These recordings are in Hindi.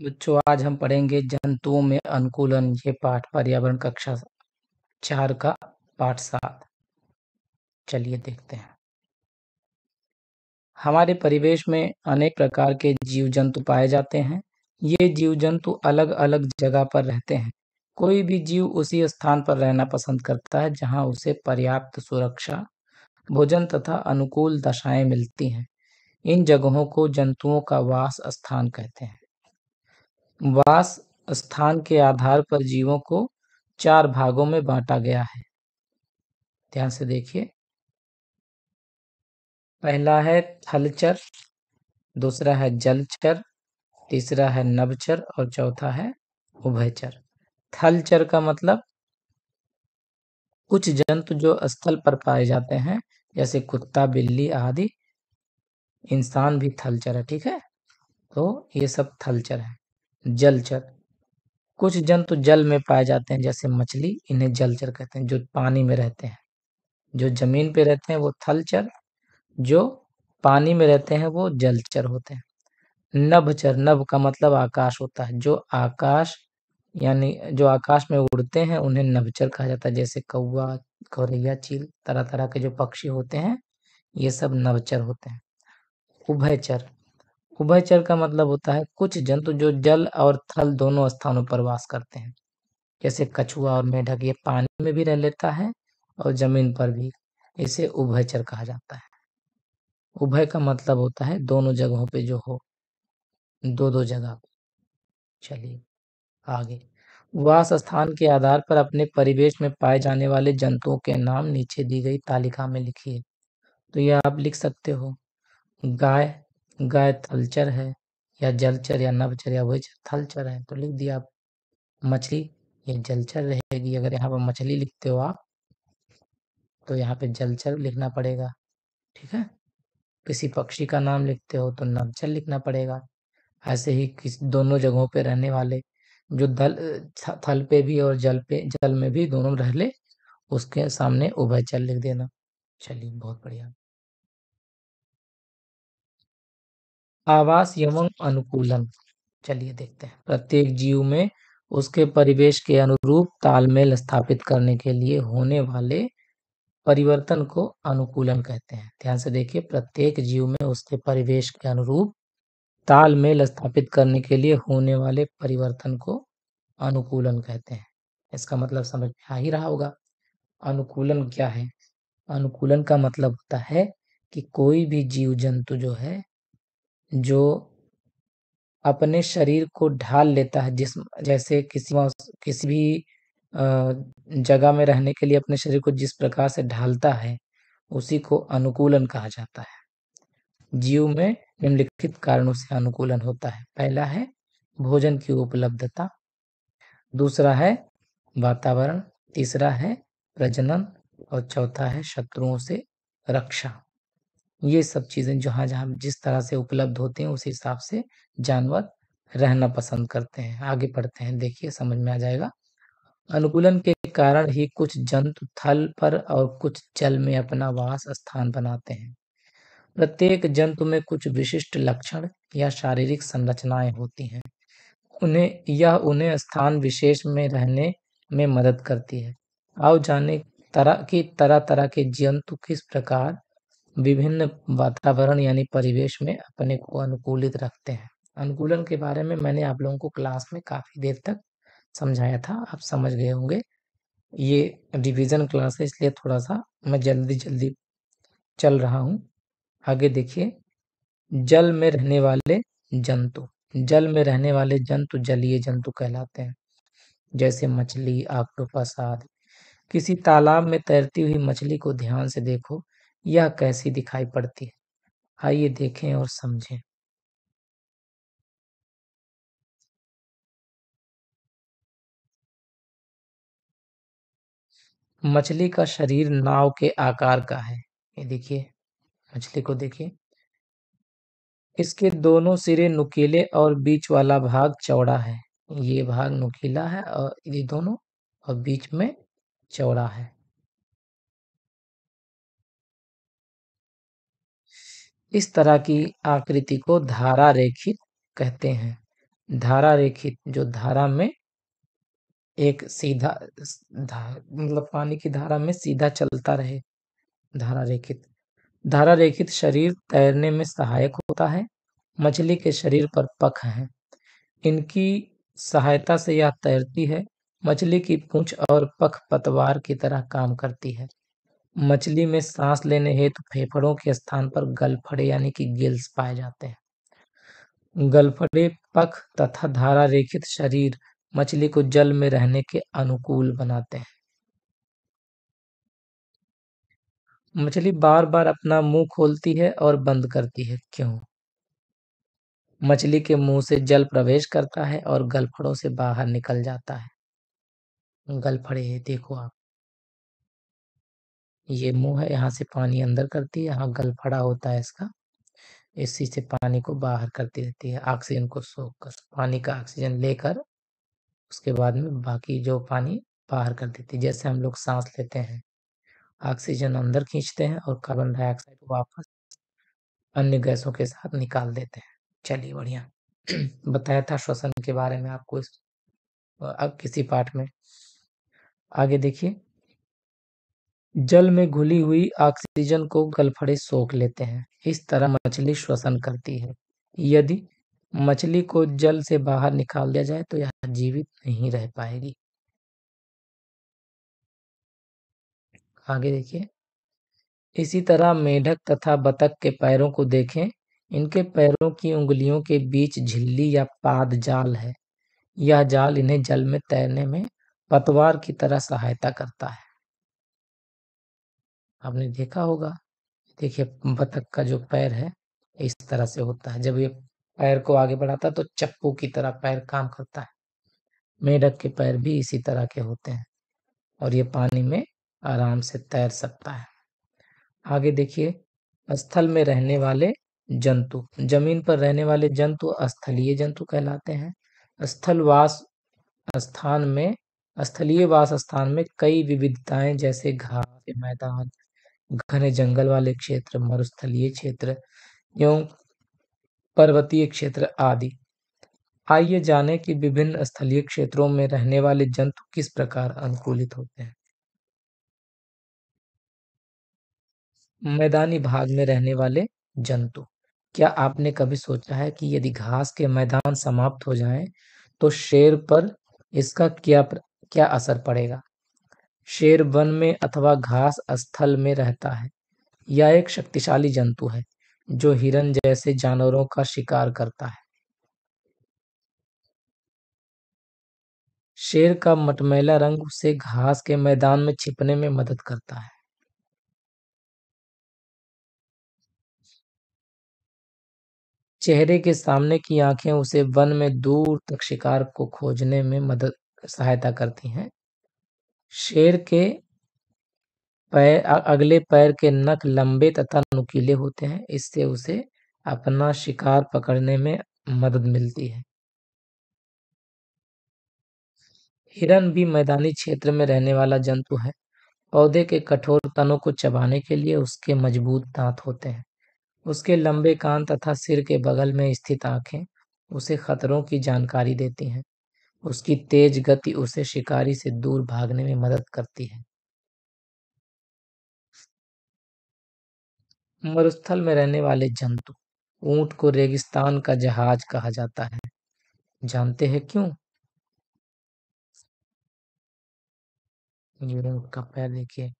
बच्चों, आज हम पढ़ेंगे जंतुओं में अनुकूलन। ये पाठ पर्यावरण कक्षा 4 का पाठ 7। चलिए देखते हैं। हमारे परिवेश में अनेक प्रकार के जीव जंतु पाए जाते हैं। ये जीव जंतु अलग अलग जगह पर रहते हैं। कोई भी जीव उसी स्थान पर रहना पसंद करता है जहां उसे पर्याप्त सुरक्षा, भोजन तथा अनुकूल दशाएं मिलती हैं। इन जगहों को जंतुओं का वास स्थान कहते हैं। वास स्थान के आधार पर जीवों को 4 भागों में बांटा गया है। ध्यान से देखिए। पहला है थलचर, दूसरा है जलचर, तीसरा है नभचर और चौथा है उभयचर। थलचर का मतलब कुछ जंतु जो स्थल पर पाए जाते हैं, जैसे कुत्ता, बिल्ली आदि। इंसान भी थलचर है, ठीक है। तो ये सब थलचर है। जलचर, कुछ जंतु जल में पाए जाते हैं, जैसे मछली, इन्हें जलचर कहते हैं, जो पानी में रहते हैं। जो जमीन पे रहते हैं वो थलचर, जो पानी में रहते हैं वो जलचर होते हैं। नभचर, नभ का मतलब आकाश होता है। जो आकाश यानी जो आकाश में उड़ते हैं उन्हें नभचर कहा जाता है, जैसे कौवा, गौरैया, चील, तरह तरह के जो पक्षी होते हैं ये सब नभचर होते हैं। उभयचर, उभयचर का मतलब होता है कुछ जंतु जो जल और थल दोनों स्थानों पर वास करते हैं, जैसे कछुआ और मेढक। ये पानी में भी रह लेता है और जमीन पर भी। इसे उभयचर कहा जाता है। उभय का मतलब होता है दोनों जगहों पे जो हो, दो दो जगह पे। चलिए आगे। वास स्थान के आधार पर अपने परिवेश में पाए जाने वाले जंतुओं के नाम नीचे दी गई तालिका में लिखिए। तो ये आप लिख सकते हो। गाय, गाय थलचर है, या जलचर या नभचर या उभयचर। थलचर है तो लिख दिया आप। मछली, ये जलचर रहेगी। अगर यहाँ पर मछली लिखते हो आप तो यहाँ पे जलचर लिखना पड़ेगा, ठीक है। किसी पक्षी का नाम लिखते हो तो नभचर लिखना पड़ेगा। ऐसे ही किस दोनों जगहों पे रहने वाले जो थल पे भी और जल में भी दोनों रह ले, उसके सामने उभयचर लिख देना। चलिए बहुत बढ़िया। आवास एवं अनुकूलन, चलिए देखते हैं। प्रत्येक जीव में उसके परिवेश के अनुरूप तालमेल स्थापित करने के लिए होने वाले परिवर्तन को अनुकूलन कहते हैं। ध्यान से देखिए। प्रत्येक जीव में उसके परिवेश के अनुरूप तालमेल स्थापित करने के लिए होने वाले परिवर्तन को अनुकूलन कहते हैं। इसका मतलब समझ में आ ही रहा होगा। अनुकूलन क्या है? अनुकूलन का मतलब होता है कि कोई भी जीव जंतु जो है, जो अपने शरीर को ढाल लेता है, जिस जैसे किसी भी जगह में रहने के लिए अपने शरीर को जिस प्रकार से ढालता है, उसी को अनुकूलन कहा जाता है। जीव में निम्नलिखित कारणों से अनुकूलन होता है। पहला है भोजन की उपलब्धता, दूसरा है वातावरण, तीसरा है प्रजनन और चौथा है शत्रुओं से रक्षा। ये सब चीजें जहाँ जहाँ जिस तरह से उपलब्ध होती हैं उस हिसाब से जानवर रहना पसंद करते हैं। आगे पढ़ते हैं, देखिए समझ में आ जाएगा। अनुकूलन के कारण ही कुछ जंतु थल पर और कुछ जल में अपना वास स्थान बनाते हैं। प्रत्येक जंतु में कुछ विशिष्ट लक्षण या शारीरिक संरचनाएं होती हैं। उन्हें स्थान विशेष में रहने में मदद करती है। आओ जाने तरह तरह के जंतु किस प्रकार विभिन्न वातावरण यानी परिवेश में अपने को अनुकूलित रखते हैं। अनुकूलन के बारे में मैंने आप लोगों को क्लास में काफी देर तक समझाया था, आप समझ गए होंगे। ये रिवीजन क्लास है, इसलिए थोड़ा सा मैं जल्दी जल्दी चल रहा हूँ। आगे देखिए। जल में रहने वाले जंतु, जल में रहने वाले जंतु जलीय जंतु कहलाते हैं, जैसे मछली, ऑक्टोपस आदि। किसी तालाब में तैरती हुई मछली को ध्यान से देखो, यह कैसी दिखाई पड़ती है? आइए देखें और समझें। मछली का शरीर नाव के आकार का है। ये देखिए, मछली को देखिए। इसके दोनों सिरे नुकीले और बीच वाला भाग चौड़ा है। ये भाग नुकीला है और ये दोनों, और बीच में चौड़ा है। इस तरह की आकृति को धारा रेखित कहते हैं। धारा रेखित, जो धारा में एक सीधा मतलब पानी की धारा में सीधा चलता रहे, धारा रेखित। धारा रेखित शरीर तैरने में सहायक होता है। मछली के शरीर पर पंख हैं, इनकी सहायता से यह तैरती है। मछली की पूंछ और पंख पतवार की तरह काम करती है। मछली में सांस लेने हेतु फेफड़ों के स्थान पर गलफड़े यानी कि गिल्स पाए जाते हैं। गलफड़े, पंख तथा धारा रेखित शरीर मछली को जल में रहने के अनुकूल बनाते हैं। मछली बार बार अपना मुंह खोलती है और बंद करती है, क्यों? मछली के मुंह से जल प्रवेश करता है और गलफड़ों से बाहर निकल जाता है। गलफड़े देखो आप, ये मुंह है, यहाँ से पानी अंदर करती है, यहाँ गलफड़ा होता है इसका, इसी से पानी को बाहर करती रहती है, ऑक्सीजन को सोख कर, पानी का ऑक्सीजन लेकर उसके बाद में बाकी जो पानी बाहर कर देती है। जैसे हम लोग सांस लेते हैं, ऑक्सीजन अंदर खींचते हैं और कार्बन डाइऑक्साइड वापस अन्य गैसों के साथ निकाल देते हैं। चलिए बढ़िया। बताया था श्वसन के बारे में आपको अब किसी पाठ में। आगे देखिए, जल में घुली हुई ऑक्सीजन को गलफड़े सोख लेते हैं, इस तरह मछली श्वसन करती है। यदि मछली को जल से बाहर निकाल दिया जाए तो यह जीवित नहीं रह पाएगी। आगे देखिए, इसी तरह मेढक तथा बतख के पैरों को देखें। इनके पैरों की उंगलियों के बीच झिल्ली या पाद जाल है। यह जाल इन्हें जल में तैरने में पतवार की तरह सहायता करता है। आपने देखा होगा, देखिए बतख का जो पैर है इस तरह से होता है, जब ये पैर को आगे बढ़ाता है तो चप्पू की तरह पैर काम करता है। मेढक के पैर भी इसी तरह के होते हैं और ये पानी में आराम से तैर सकता है। आगे देखिए, स्थल में रहने वाले जंतु, जमीन पर रहने वाले जंतु स्थलीय जंतु कहलाते हैं। स्थलवास स्थान में स्थलीय वास स्थान में कई विविधताएं, जैसे घास के मैदान, घने जंगल वाले क्षेत्र, मरुस्थलीय क्षेत्र एवं पर्वतीय क्षेत्र आदि। आइए जानें कि विभिन्न स्थलीय क्षेत्रों में रहने वाले जंतु किस प्रकार अनुकूलित होते हैं। मैदानी भाग में रहने वाले जंतु, क्या आपने कभी सोचा है कि यदि घास के मैदान समाप्त हो जाएं तो शेर पर इसका क्या असर पड़ेगा? शेर वन में अथवा घास स्थल में रहता है। यह एक शक्तिशाली जंतु है जो हिरन जैसे जानवरों का शिकार करता है। शेर का मटमैला रंग उसे घास के मैदान में छिपने में मदद करता है। चेहरे के सामने की आंखें उसे वन में दूर तक शिकार को खोजने में मदद सहायता करती हैं। शेर के अगले पैर के नख लंबे तथा नुकीले होते हैं, इससे उसे अपना शिकार पकड़ने में मदद मिलती है। हिरन भी मैदानी क्षेत्र में रहने वाला जंतु है। पौधे के कठोर तनों को चबाने के लिए उसके मजबूत दांत होते हैं। उसके लंबे कान तथा सिर के बगल में स्थित आंखें उसे खतरों की जानकारी देती हैं। उसकी तेज गति उसे शिकारी से दूर भागने में मदद करती है। मरुस्थल में रहने वाले जंतु, ऊंट को रेगिस्तान का जहाज कहा जाता है। जानते हैं क्यों? ये ऊंट का पैर देखिए।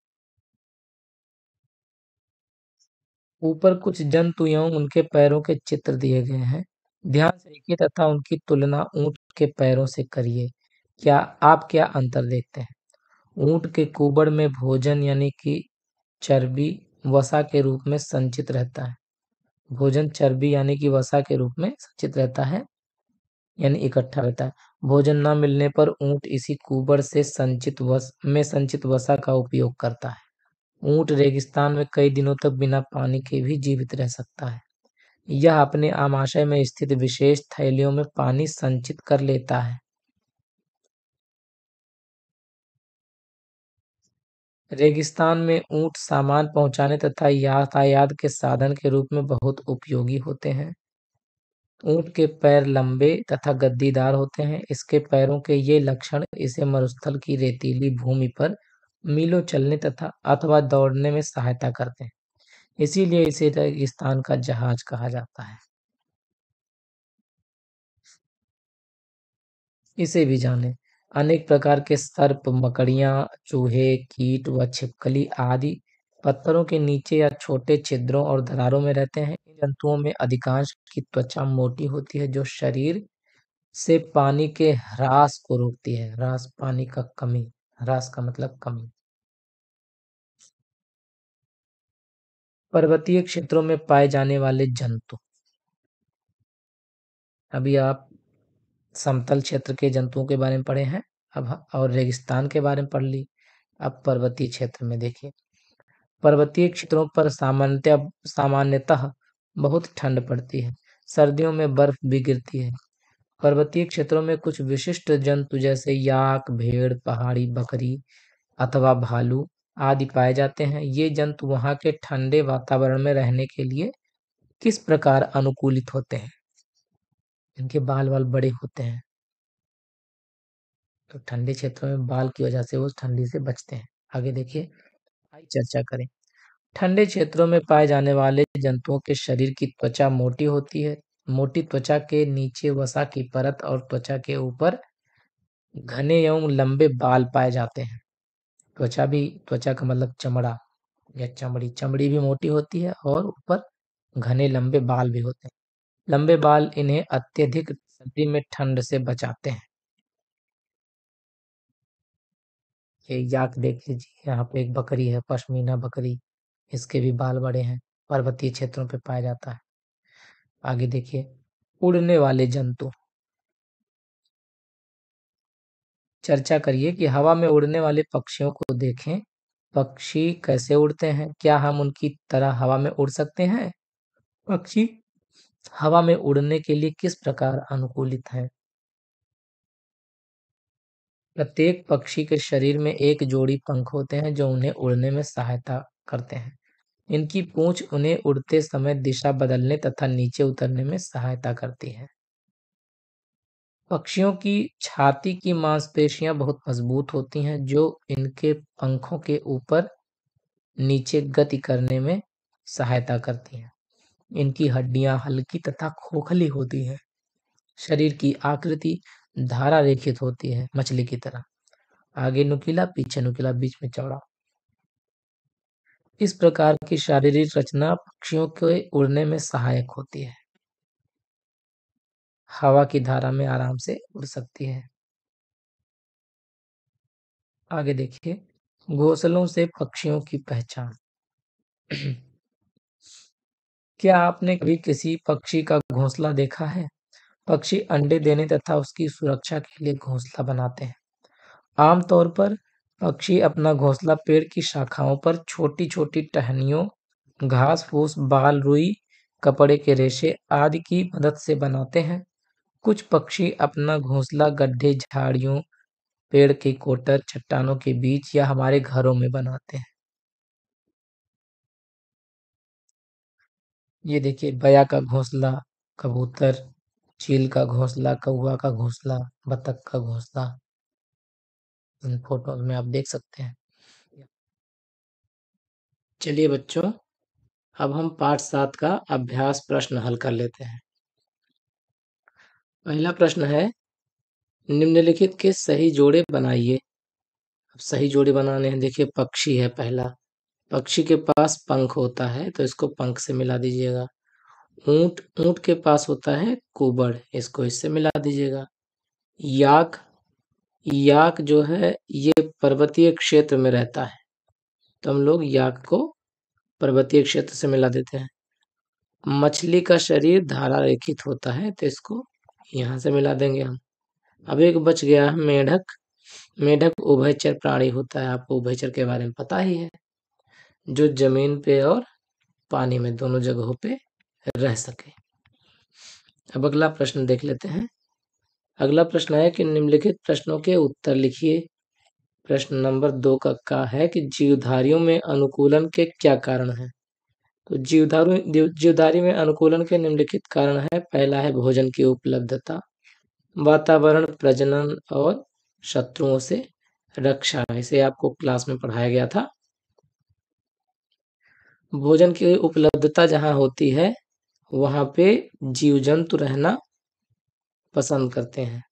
ऊपर कुछ जंतु एवं उनके पैरों के चित्र दिए गए हैं। ध्यान से देखिए तथा उनकी तुलना ऊंट के पैरों से करिए। क्या अंतर देखते हैं? ऊंट के कुबड़ में भोजन यानी कि चर्बी वसा के रूप में संचित रहता है। भोजन चर्बी यानी कि वसा के रूप में संचित रहता है, यानी इकट्ठा रहता है। भोजन न मिलने पर ऊंट इसी कुबड़ से संचित वसा का उपयोग करता है। ऊंट रेगिस्तान में कई दिनों तक बिना पानी के भी जीवित रह सकता है। यह अपने आमाशय में स्थित विशेष थैलियों में पानी संचित कर लेता है। रेगिस्तान में ऊंट सामान पहुंचाने तथा यातायात के साधन के रूप में बहुत उपयोगी होते हैं। ऊंट के पैर लंबे तथा गद्दीदार होते हैं। इसके पैरों के ये लक्षण इसे मरुस्थल की रेतीली भूमि पर मीलों चलने तथा अथवा दौड़ने में सहायता करते हैं। इसीलिए इसे रेगिस्तान का जहाज कहा जाता है। इसे भी जाने। अनेक प्रकार के सर्प, मकड़ियाँ, चूहे, कीट व छिपकली आदि पत्थरों के नीचे या छोटे छिद्रों और दरारों में रहते हैं। इन जंतुओं में अधिकांश की त्वचा मोटी होती है, जो शरीर से पानी के ह्रास को रोकती है। ह्रास, पानी का कमी। ह्रास का मतलब कमी। पर्वतीय क्षेत्रों में पाए जाने वाले जंतु। अभी आप समतल क्षेत्र के जंतुओं के बारे में पढ़े हैं, और रेगिस्तान के बारे में पढ़ ली। अब पर्वतीय क्षेत्र में देखिए। पर्वतीय क्षेत्रों पर सामान्यतः बहुत ठंड पड़ती है। सर्दियों में बर्फ भी गिरती है। पर्वतीय क्षेत्रों में कुछ विशिष्ट जंतु जैसे याक, भेड़, पहाड़ी बकरी अथवा भालू आदि पाए जाते हैं। ये जंतु वहाँ के ठंडे वातावरण में रहने के लिए किस प्रकार अनुकूलित होते हैं? इनके बाल वाल बड़े होते हैं, तो ठंडे क्षेत्रों में बाल की वजह से वो ठंडी से बचते हैं। आगे देखिए, आइए चर्चा करें। ठंडे क्षेत्रों में पाए जाने वाले जंतुओं के शरीर की त्वचा मोटी होती है। मोटी त्वचा के नीचे वसा की परत और त्वचा के ऊपर घने एवं लंबे बाल पाए जाते हैं। त्वचा का मतलब चमड़ा या चमड़ी। चमड़ी भी मोटी होती है और ऊपर घने लंबे बाल भी होते हैं। लंबे बाल इन्हें अत्यधिक सर्दी में ठंड से बचाते हैं। ये याक देख लीजिए, यहाँ पे एक बकरी है, पश्मीना बकरी। इसके भी बाल बड़े हैं। पर्वतीय क्षेत्रों पे पाया जाता है। आगे देखिए, उड़ने वाले जंतु। चर्चा करिए कि हवा में उड़ने वाले पक्षियों को देखें। पक्षी कैसे उड़ते हैं? क्या हम उनकी तरह हवा में उड़ सकते हैं? पक्षी हवा में उड़ने के लिए किस प्रकार अनुकूलित हैं? प्रत्येक पक्षी के शरीर में एक जोड़ी पंख होते हैं, जो उन्हें उड़ने में सहायता करते हैं। इनकी पूंछ उन्हें उड़ते समय दिशा बदलने तथा नीचे उतरने में सहायता करती है। पक्षियों की छाती की मांसपेशियां बहुत मजबूत होती हैं, जो इनके पंखों के ऊपर नीचे गति करने में सहायता करती हैं। इनकी हड्डियां हल्की तथा खोखली होती हैं। शरीर की आकृति धारा रेखित होती है, मछली की तरह। आगे नुकीला, पीछे नुकीला, बीच में चौड़ा। इस प्रकार की शारीरिक रचना पक्षियों के उड़ने में सहायक होती है। हवा की धारा में आराम से उड़ सकती है। आगे देखिए, घोंसलों से पक्षियों की पहचान। क्या आपने कभी किसी पक्षी का घोंसला देखा है? पक्षी अंडे देने तथा उसकी सुरक्षा के लिए घोंसला बनाते हैं। आमतौर पर पक्षी अपना घोंसला पेड़ की शाखाओं पर छोटी-छोटी टहनियों, घास फूस, बाल, रुई, कपड़े के रेशे आदि की मदद से बनाते हैं। कुछ पक्षी अपना घोंसला गड्ढे, झाड़ियों, पेड़ की कोटर, चट्टानों के बीच या हमारे घरों में बनाते हैं। ये देखिए, बया का घोंसला, कबूतर, चील का घोंसला, कौवा का घोंसला, बतख का घोंसला, इन फोटोज में आप देख सकते हैं। चलिए बच्चों, अब हम पाठ 7 का अभ्यास प्रश्न हल कर लेते हैं। पहला प्रश्न है, निम्नलिखित के सही जोड़े बनाइए। अब सही जोड़े बनाने हैं। देखिए, पक्षी है पहला। पक्षी के पास पंख होता है, तो इसको पंख से मिला दीजिएगा। ऊंट, ऊंट के पास होता है कुबड़, इसको इससे मिला दीजिएगा। याक, याक जो है ये पर्वतीय क्षेत्र में रहता है, तो हम लोग याक को पर्वतीय क्षेत्र से मिला देते हैं। मछली का शरीर धारा रेखित होता है, तो इसको यहाँ से मिला देंगे हम। अब एक बच गया है मेढक। मेढक उभयचर प्राणी होता है, आपको उभयचर के बारे में पता ही है, जो जमीन पे और पानी में दोनों जगहों पे रह सके। अब अगला प्रश्न देख लेते हैं। अगला प्रश्न है कि निम्नलिखित प्रश्नों के उत्तर लिखिए। प्रश्न नंबर 2 का है कि जीवधारियों में अनुकूलन के क्या कारण हैं? तो जीवधारी में अनुकूलन के निम्नलिखित कारण है। पहला है भोजन की उपलब्धता, वातावरण, प्रजनन और शत्रुओं से रक्षा। इसे आपको क्लास में पढ़ाया गया था। भोजन की उपलब्धता जहाँ होती है वहाँ पे जीव जंतु रहना पसंद करते हैं।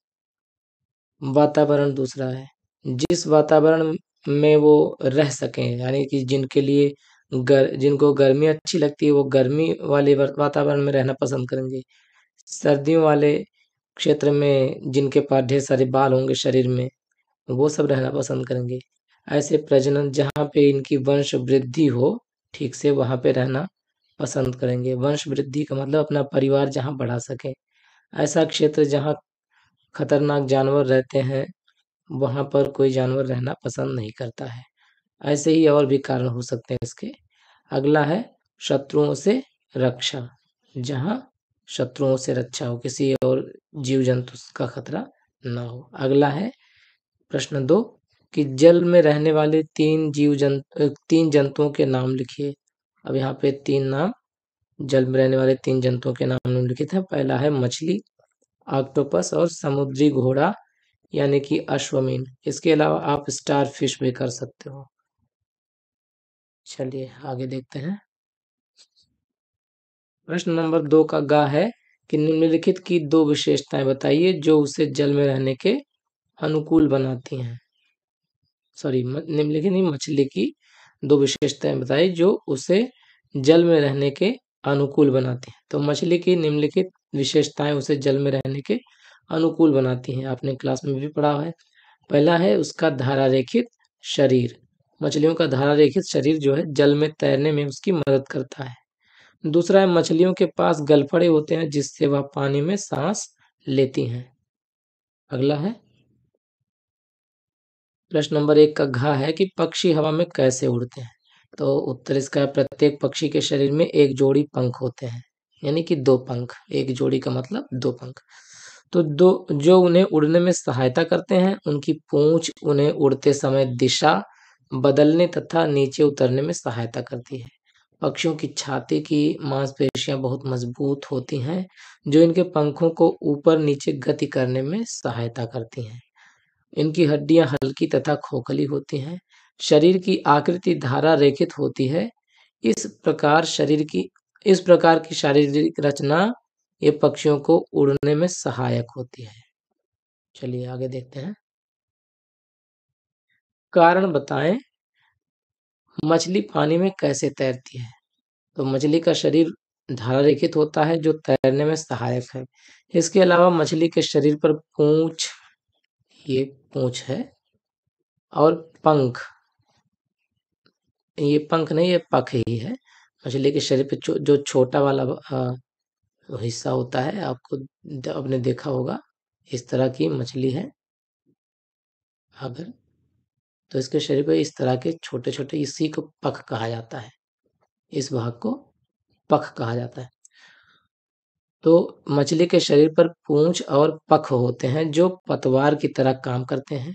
वातावरण दूसरा है, जिस वातावरण में वो रह सकें, यानी कि जिनके लिए जिनको गर्मी अच्छी लगती है वो गर्मी वाले वातावरण में रहना पसंद करेंगे। सर्दियों वाले क्षेत्र में जिनके पास ढेर सारे बाल होंगे शरीर में, वो सब रहना पसंद करेंगे। ऐसे प्रजनन जहाँ पे इनकी वंश वृद्धि हो ठीक से, वहाँ पे रहना पसंद करेंगे। वंश वृद्धि का मतलब अपना परिवार जहाँ बढ़ा सके। ऐसा क्षेत्र जहाँ खतरनाक जानवर रहते हैं वहाँ पर कोई जानवर रहना पसंद नहीं करता है। ऐसे ही और भी कारण हो सकते हैं इसके। अगला है शत्रुओं से रक्षा, जहाँ शत्रुओं से रक्षा हो, किसी और जीव जंतु का खतरा ना हो। अगला है प्रश्न 2 कि जल में रहने वाले तीन जंतुओं के नाम लिखिए। अब यहाँ पे 3 नाम, जल में रहने वाले 3 जंतुओं के नाम निम्नलिखित हैं। पहला है मछली, ऑक्टोपस और समुद्री घोड़ा यानी कि अश्वमीन। इसके अलावा आप स्टार फिश भी कर सकते हो। चलिए आगे देखते हैं। प्रश्न नंबर 2 का गा है कि निम्नलिखित की 2 विशेषताएं बताइए जो उसे जल में रहने के अनुकूल बनाती हैं। सॉरी, निम्नलिखित नहीं, मछली की 2 विशेषताएं बताइए जो उसे जल में रहने के अनुकूल बनाती हैं। तो मछली की निम्नलिखित विशेषताएं उसे जल में रहने के अनुकूल बनाती हैं, आपने क्लास में भी पढ़ा है। पहला है उसका धारारेखित शरीर। मछलियों का धारारेखित शरीर जो है जल में तैरने में उसकी मदद करता है। दूसरा है मछलियों के पास गलफड़े होते हैं जिससे वह पानी में सांस लेती हैं। अगला है प्रश्न नंबर 1 का घ है कि पक्षी हवा में कैसे उड़ते हैं। तो उत्तर इसका है, प्रत्येक पक्षी के शरीर में एक जोड़ी पंख होते हैं, यानी कि 2 पंख। एक जोड़ी का मतलब 2 पंख। तो दो जो उन्हें उड़ने में सहायता करते हैं। उनकी पूंछ उन्हें उड़ते समय दिशा बदलने तथा नीचे उतरने में सहायता करती है। पक्षियों की छाती की मांसपेशियां बहुत मजबूत होती हैं जो इनके पंखों को ऊपर नीचे गति करने में सहायता करती हैं। इनकी हड्डियां हल्की तथा खोखली होती हैं। शरीर की आकृति धारा रेखित होती है। इस प्रकार की शारीरिक रचना ये पक्षियों को उड़ने में सहायक होती है। चलिए आगे देखते हैं। कारण बताएं मछली पानी में कैसे तैरती है। तो मछली का शरीर धारारेखित होता है जो तैरने में सहायक है। इसके अलावा मछली के शरीर पर पूंछ, ये पूंछ है, और पंख, ये पंख नहीं, ये पख ही है। मछली के शरीर पे जो छोटा वाला हिस्सा होता है, आपने देखा होगा, इस तरह की मछली है अगर, तो इसके शरीर पे इस तरह के छोटे छोटे, इसी को पख कहा जाता है। इस भाग को पख कहा जाता है। तो मछली के शरीर पर पूंछ और पख होते हैं जो पतवार की तरह काम करते हैं।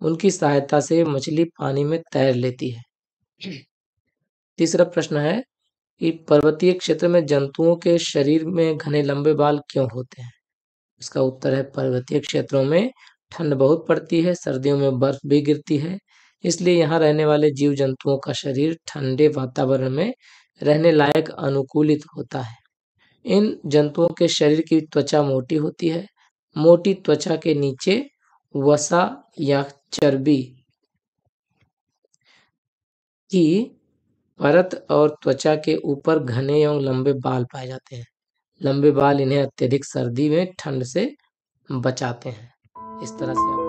उनकी सहायता से मछली पानी में तैर लेती है। तीसरा प्रश्न है कि पर्वतीय क्षेत्र में जंतुओं के शरीर में घने लंबे बाल क्यों होते हैं। इसका उत्तर है, पर्वतीय क्षेत्रों में ठंड बहुत पड़ती है, सर्दियों में बर्फ भी गिरती है, इसलिए यहाँ रहने वाले जीव जंतुओं का शरीर ठंडे वातावरण में रहने लायक अनुकूलित होता है। इन जंतुओं के शरीर की त्वचा मोटी होती है। मोटी त्वचा के नीचे वसा या चर्बी की परत और त्वचा के ऊपर घने एवं लंबे बाल पाए जाते हैं। लंबे बाल इन्हें अत्यधिक सर्दी में ठंड से बचाते हैं। इस तरह से आप